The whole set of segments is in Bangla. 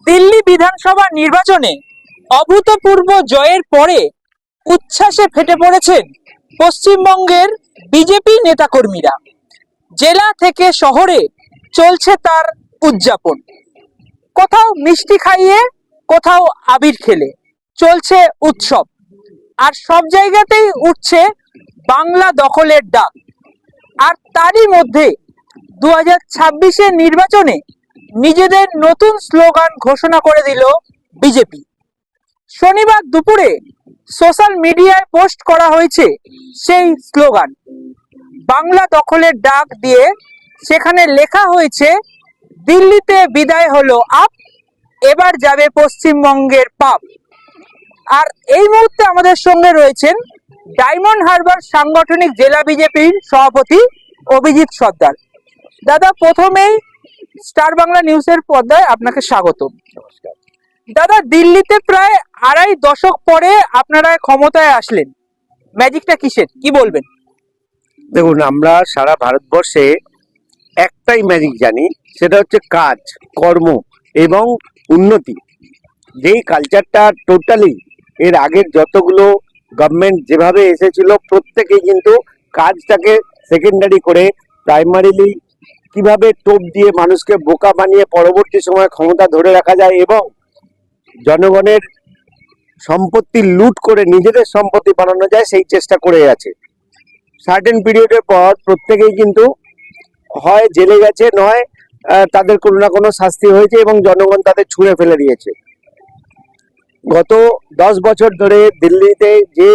দিল্লি বিধানসভা নির্বাচনে অভূতপূর্ব জয়ের পরে উচ্ছ্বাসে ফেটে পড়েছেন পশ্চিমবঙ্গের বিজেপি নেতাকর্মীরা। জেলা থেকে শহরে চলছে তার উদযাপন। কোথাও মিষ্টি খাইয়ে, কোথাও আবির খেলে চলছে উৎসব। আর সব জায়গাতেই উঠছে বাংলা দখলের ডাক। আর তারই মধ্যে 2026-এর নির্বাচনে নিজেদের নতুন স্লোগান ঘোষণা করে দিল বিজেপি। শনিবার দুপুরে সোশ্যাল মিডিয়ায় পোস্ট করা হয়েছে সেই স্লোগান। বাংলা দখলের ডাক দিয়ে সেখানে লেখা হয়েছে, দিল্লিতে বিদায় হলো আপ, এবার যাবে পশ্চিমবঙ্গের পাপ। আর এই মুহূর্তে আমাদের সঙ্গে রয়েছেন ডায়মন্ড হারবার সাংগঠনিক জেলা বিজেপির সভাপতি অভিজিৎ সর্দার। দাদা, প্রথমেই স্টার বাংলা নিউজের পর্দায় আপনাকে স্বাগত। দাদা, দিল্লিতে প্রায় আড়াই দশক পরে আপনারা ক্ষমতায় আসলেন, ম্যাজিকটা কিসের, কি বলবেন? দেখুন, আমরা সারা ভারতবর্ষে একটাই ম্যাজিক জানি, সেটা হচ্ছে কাজ, কর্ম এবং উন্নতি। যেই কালচারটা টোটালি এর আগের যতগুলো গভর্নমেন্ট যেভাবে এসেছিল, প্রত্যেকেই কিন্তু কাজটাকে সেকেন্ডারি করে প্রাইমারিলি কিভাবে টোপ দিয়ে মানুষকে বোকা বানিয়ে পরবর্তী সময় ক্ষমতা ধরে রাখা যায় এবং জনগণের সম্পত্তি লুট করে নিজেদের সম্পত্তি বানানো যায়, সেই চেষ্টা করে আছে। সার্টেন পিরিয়ডের পর প্রত্যেকেই কিন্তু হয় জেলে গেছে, নয় তাদের কোনো না কোনো শাস্তি হয়েছে এবং জনগণ তাদের ছুঁড়ে ফেলে দিয়েছে। গত 10 বছর ধরে দিল্লিতে যে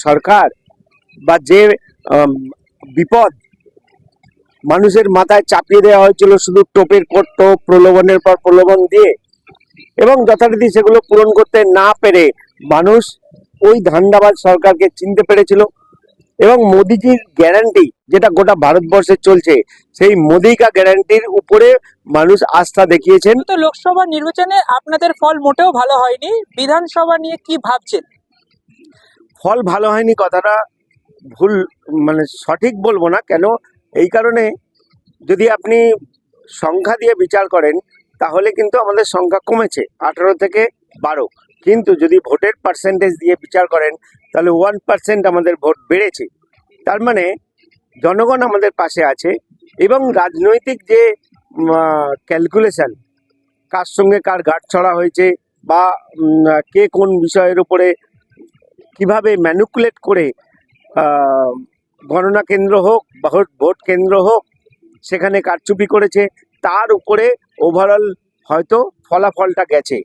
সরকার বা যে বিপদ মানুষের মাথায় চাপিয়ে দেওয়া হয়েছিল, শুধু টোপের পর টোপ, প্রলোভনের পর প্রলোভন দিয়ে, এবং যথারীতি সেগুলো পূরণ করতে না পেরে মানুষ ওই ধান্দাবাজ সরকারকে চিনতে পেরেছিল। এবং মোদিজির গ্যারান্টি যেটা গোটা ভারতবর্ষে চলছে, সেই মোদি কা গ্যারান্টির উপরে মানুষ আস্থা দেখিয়েছেন। তো লোকসভা নির্বাচনে আপনাদের ফল মোটেও ভালো হয়নি, বিধানসভা নিয়ে কি ভাবছেন? ফল ভালো হয়নি কথাটা ভুল, মানে সঠিক বলবো না। কেন? এই কারণে, যদি আপনি সংখ্যা দিয়ে বিচার করেন তাহলে কিন্তু আমাদের সংখ্যা কমেছে 18 থেকে 12, কিন্তু যদি ভোটের পার্সেন্টেজ দিয়ে বিচার করেন তাহলে 1% আমাদের ভোট বেড়েছে। তার মানে জনগণ আমাদের পাশে আছে এবং রাজনৈতিক যে ক্যালকুলেশন, কার সঙ্গে কার গাঁটছড়া হয়েছে বা কে কোন বিষয়ের উপরে কিভাবে ম্যানিপুলেট করে গণনা কেন্দ্র হোক বা ভোট কেন্দ্র হোক সেখানে কারচুপি করেছে, তার উপরে ওভারঅল হয়তো ফলাফলটা গেছে।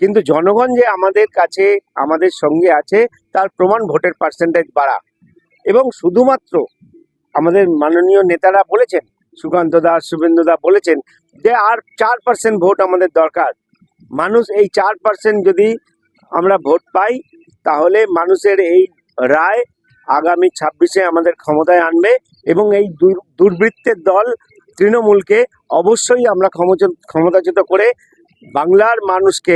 কিন্তু জনগণ যে আমাদের কাছে আমাদের সঙ্গে আছে তার প্রমাণ ভোটের পার্সেন্টেজ বাড়া। এবং শুধুমাত্র আমাদের মাননীয় নেতারা বলেছেন, সুকান্ত দাস, শুভেন্দু দা বলেছেন যে আর 4% ভোট আমাদের দরকার। মানুষ এই 4% যদি আমরা ভোট পাই তাহলে মানুষের এই রায় আগামী 26-এ আমাদের ক্ষমতায় আনবে এবং এই দুর্বৃত্তের দল তৃণমূলকে অবশ্যই আমরা ক্ষমতাচ্যুত করে বাংলার মানুষকে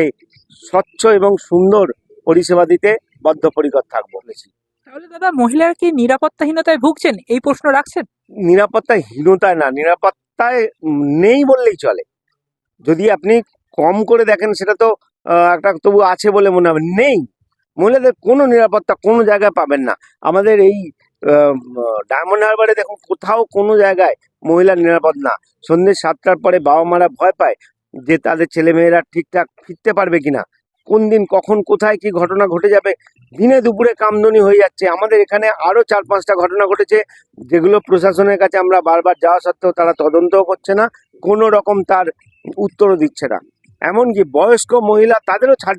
স্বচ্ছ এবং সুন্দর পরিষেবা দিতে বদ্ধপরিকর থাকবো। তাহলে দাদা, মহিলারা কি নিরাপত্তাহীনতায় ভুগছেন, এই প্রশ্ন রাখছেন? নিরাপত্তাহীনতায় না, নিরাপত্তায় নেই বললেই চলে। যদি আপনি কম করে দেখেন সেটা তো একটা তবু আছে বলে মনে হবে। নেই, মহিলাদের কোনো নিরাপত্তা কোনো জায়গায় পাবেন না। আমাদের এই ডায়মন্ড হারবারে দেখুন, কোথাও কোনো জায়গায় মহিলা নিরাপদ না। সন্ধ্যে 7টার পরে বাবা মারা ভয় পায় যে তাদের ছেলেমেয়েরা ঠিকঠাক ফিরতে পারবে কিনা, কোন দিন কখন কোথায় কি ঘটনা ঘটে যাবে, দিনে দুপুরে কামদুনি হয়ে যাচ্ছে। আমাদের এখানে আরও 4-5টা ঘটনা ঘটেছে যেগুলো প্রশাসনের কাছে আমরা বারবার যাওয়া সত্ত্বেও তারা তদন্তও করছে না, কোনো রকম তার উত্তরও দিচ্ছে না। এমনকি বয়স্ক মহিলা, তাদেরও ছাড়